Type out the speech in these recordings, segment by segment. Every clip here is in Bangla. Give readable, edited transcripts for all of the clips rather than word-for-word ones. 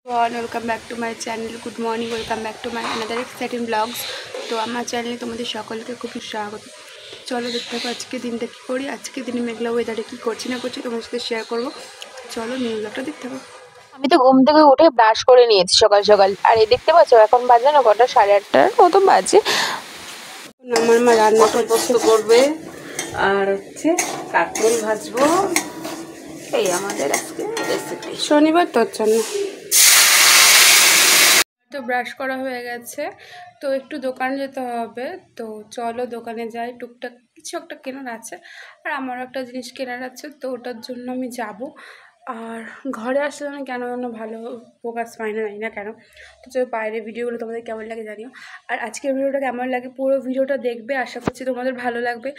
Welcome back to my channel. Good morning, welcome back to my another exciting blogs. তো আমার চ্যানেলে তোমাদের সকলকে খুবই স্বাগত। চলো দেখতে থাকো আজকে দিনটা কী করি, আজকে দিনে মেঘলা ওয়েদারে কী করছি না করছি তোমার সাথে শেয়ার করবো। চলো নিউ ব্লগটা দেখতে থাকো। আমি তো ঘুম থেকে উঠে ব্রাশ করে নিয়েছি সকাল সকাল। আর এই দেখতে পাচ্ছ এখন বাজে না কটা, 8:30 মতো বাজে। আমার মা রান্না করবে আর হচ্ছে কাঁকরোল ভাজবো। এই আমাদের আজকে রেসিপি। শনিবার তোর জন্য তো ব্রাশ করা হয়ে গেছে, তো একটু দোকানে যেতে হবে। তো চলো দোকানে যাই, টুকটাক কিছু একটা কেনার আছে আর আমারও একটা জিনিস কেনার আছে, তো ওটার জন্য আমি যাব। আর ঘরে আসলে আমি কেন যেন ভালো ফোকাস পাই না, জানি না কেন। তো চলো বাইরের ভিডিওগুলো তোমাদের কেমন লাগে জানিও। আর আজকের ভিডিওটা কেমন লাগে পুরো ভিডিওটা দেখবে, আশা করছি তোমাদের ভালো লাগবে।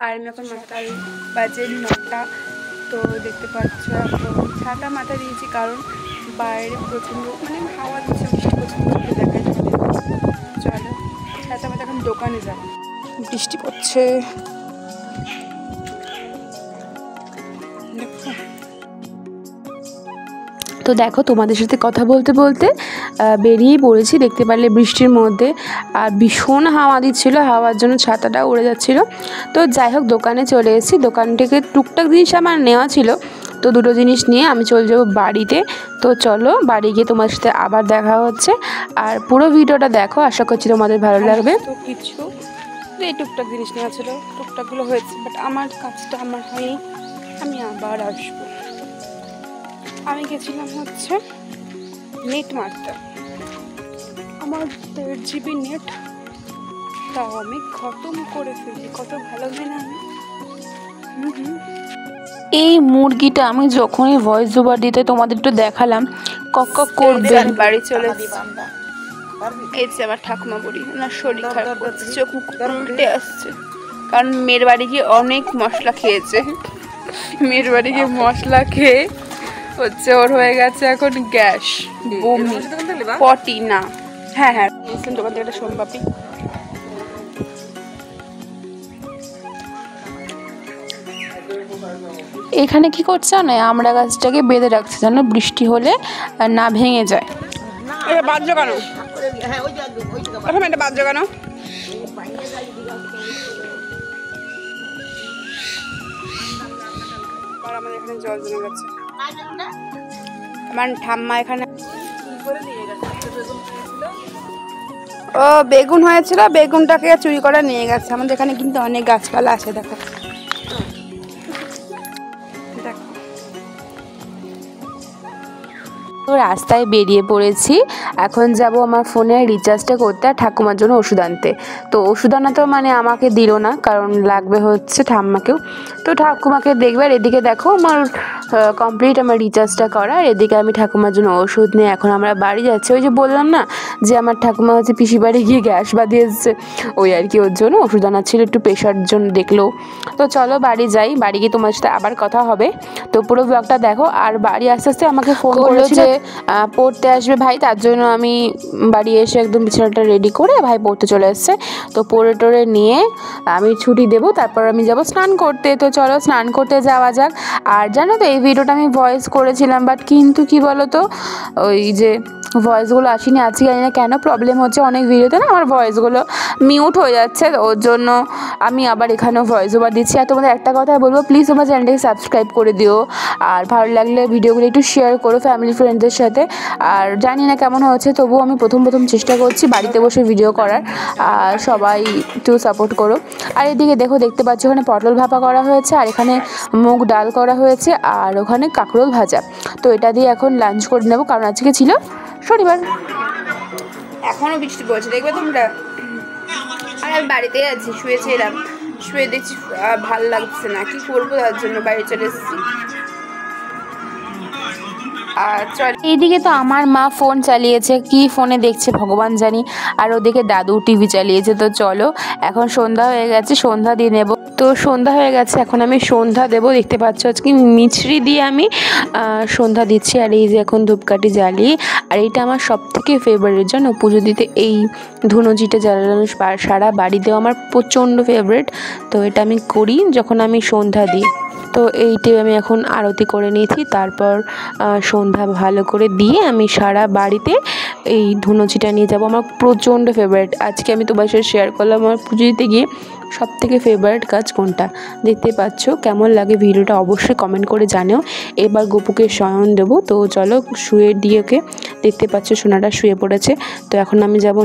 আর আমি এখন মাথায় বাজে 9টা। তো দেখতে পাচ্ছ এখন ছাতা মাথা দিয়েছি কারণ বাইরে প্রচণ্ড হাওয়া দিচ্ছে, বৃষ্টি প্রচণ্ড দেখা যাবে। চলো ছাতা মাথা এখন দোকানে যাব, বৃষ্টি পড়ছে। তো দেখো তোমাদের সাথে কথা বলতে বলতে বেরিয়েই পড়েছি, দেখতে পারলে বৃষ্টির মধ্যে। আর ভীষণ হাওয়া দিচ্ছিলো, হাওয়ার জন্য ছাতাটা উড়ে যাচ্ছিলো। তো যাই হোক দোকানে চলে এসেছি, দোকান থেকে টুকটাক জিনিস আমার নেওয়া ছিল। তো দুটো জিনিস নিয়ে আমি চলে যাবো বাড়িতে। তো চলো বাড়ি গিয়ে তোমার সাথে আবার দেখা হচ্ছে। আর পুরো ভিডিওটা দেখো, আশা করছি তোমাদের ভালো লাগবে। তো কিছু এই টুকটাক জিনিস নেওয়া ছিল, টুকটাকগুলো হয়েছে, বাট আমার কাজটা আমার হয়নি, আমি আবার আসবো। আমি গেছিলাম হচ্ছে নেট মারতে, আমার 1.5 GB নেট, তাও আমি খতম করে ফেলি। কত ভালো হয় না আমি। এই মুরগিটা আমি যখনই ভয়েস ওভার দিতে তোমাদের একটু দেখালাম, কক কক করবে। বাড়ি চলে এই যে আমার ঠাকুমা বুড়ি, ওনার শরীর খারাপ করছে, চোখ মুখ উল্টে আসছে, কারণ মেয়ের বাড়ি গিয়ে অনেক মশলা খেয়েছে। মেয়ের বাড়ি গিয়ে মশলা খেয়ে হচ্ছে ওর হয়ে গেছে এখন গ্যাস, বমি, পটি না। হ্যাঁ হ্যাঁ দোকান থেকে একটা সোমপাপি। এখানে কি করছে না, আমরা গাছটাকে বেঁধে রাখছে যেন বৃষ্টি হলে না ভেঙে যায়। বাদ্য কেন এটা বাদ্য কেন? আমাদের এখানে জল জমে গেছে, আমার ঠাম্মা এখানে ও বেগুন হয়েছিল, বেগুনটাকে চুরি করে নিয়ে গেছে। আমাদের এখানে কিন্তু অনেক গাছপালা আছে, দেখো দেখো। তো রাস্তায় বেরিয়ে পড়েছি, এখন যাব আমার ফোনে রিচার্জটা করতে আর ঠাকুমার জন্য ওষুধ আনতে। তো ওষুধ আনা তো আমাকে দিল না, কারণ লাগবে হচ্ছে ঠাম্মাকেও। তো ঠাকুমাকে দেখবে। আর এদিকে দেখো আমার কমপ্লিট আমার রিচার্জটা করা, আর এদিকে আমি ঠাকুমার জন্য ওষুধ নিয়ে এখন আমরা বাড়ি যাচ্ছি। ওই যে বললাম না যে আমার ঠাকুমা হচ্ছে পিসি বাড়ি গিয়ে গ্যাস বাঁধিয়ে এসছে, ওই আর কি, ওর জন্য ওষুধ আনার ছিল, একটু প্রেশার জন্য দেখলো। তো চলো বাড়ি যাই, বাড়ি গিয়ে তোমার সাথে আবার কথা হবে। তো পুরো ব্লগটা দেখো। আর বাড়ি আস্তে আস্তে আমাকে ফোন করলো যে পড়তে আসবে ভাই, তার জন্য আমি বাড়ি এসে একদম বিছানাটা রেডি করে ভাই পড়তে চলে এসছে। তো পড়ে টোরে নিয়ে আমি ছুটি দেবো, তারপর আমি যাব স্নান করতে। তো চলো স্নান করতে যাওয়া যাক। আর জানো তো এই ভিডিওটা আমি ভয়েস করেছিলাম, বাট কিন্তু কি বলো তো, ওই যে ভয়েসগুলো আসেনি। আজকে জানি না কেন প্রবলেম হচ্ছে, অনেক ভিডিওতে না আমার ভয়েসগুলো মিউট হয়ে যাচ্ছে, ওর জন্য আমি আবার এখানেও ভয়েস ওভার দিচ্ছি। আর তোমাদের একটা কথা বলবো, প্লিজ তোমার চ্যানেলটাকে সাবস্ক্রাইব করে দিও, আর ভালো লাগলে ভিডিওগুলো একটু শেয়ার করো ফ্যামিলি ফ্রেন্ডদের সাথে। আর জানি না কেমন হচ্ছে, তবুও আমি প্রথম চেষ্টা করছি বাড়িতে বসে ভিডিও করার, আর সবাই একটু সাপোর্ট করো। আর এদিকে দেখতে পাচ্ছ ওখানে পটল ভাপা করা হয়েছে, আর এখানে মুগ ডাল করা হয়েছে, আর ওখানে কাঁকরোল ভাজা। তো এটা দিয়ে এখন লাঞ্চ করে নেবো, কারণ আজকে ছিল শনিবার। এখনো বৃষ্টি পড়ছে, দেখবে তোমরা। আর আমি বাড়িতেই আছি, শুয়েছিলাম, শুয়ে দেখছি ভাল লাগছে না, কি করবো, তার জন্য বাড়ি চলে এসেছি। এইদিকে তো আমার মা ফোন চালিয়েছে, কি ফোনে দেখছে ভগবান জানি, আর ওদিকে দাদু টিভি চালিয়েছে। তো চলো এখন সন্ধ্যা হয়ে গেছে, সন্ধ্যা দিয়ে নেবো। তো সন্ধ্যা হয়ে গেছে, এখন আমি সন্ধ্যা দেবো। দেখতে পাচ্ছ আজকে মিছরি দিয়ে আমি সন্ধ্যা দিচ্ছি। আর এই যে এখন ধূপকাঠি জ্বালিয়ে, আর এইটা আমার সবথেকে ফেভারিট, জানো, পুজো দিতে এই ধুনুচিটা জ্বালানো সারা বাড়িতেও আমার প্রচণ্ড ফেভারিট। তো এটা আমি করি যখন আমি সন্ধ্যা দিই। তো এইটাই আমি এখন আরতি করে নিয়েছি, তারপর সন্ধ্যা ভালো করে দিয়ে আমি সারা বাড়িতে এই ধুনুচিটা নিয়ে যাব। আমার প্রচণ্ড ফেভারিট। আজকে আমি তোমার সাথে শেয়ার করলাম আমার পুজো দিতে গিয়ে সবথেকে ফেভারিট কাজ কোনটা। দেখতে পাচ্ছ কেমন লাগে ভিডিওটা অবশ্যই কমেন্ট করে জানিও। এবার গপুকে শয়ন দেবো, তো চলো শুয়ে দিয়ে ওকে। দেখতে পাচ্ছ সোনাটা শুয়ে পড়েছে। তো এখন আমি যাব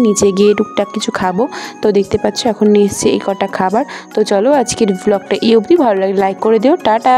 নিচে গিয়ে টুকটাক কিছু খাবো। তো দেখতে পাচ্ছ এখন নিয়ে এসছে এই কটা খাবার। তো চলো আজকের ব্লগটা এই অবধি। ভালো লাগে লাইক করে দিও। টাটা।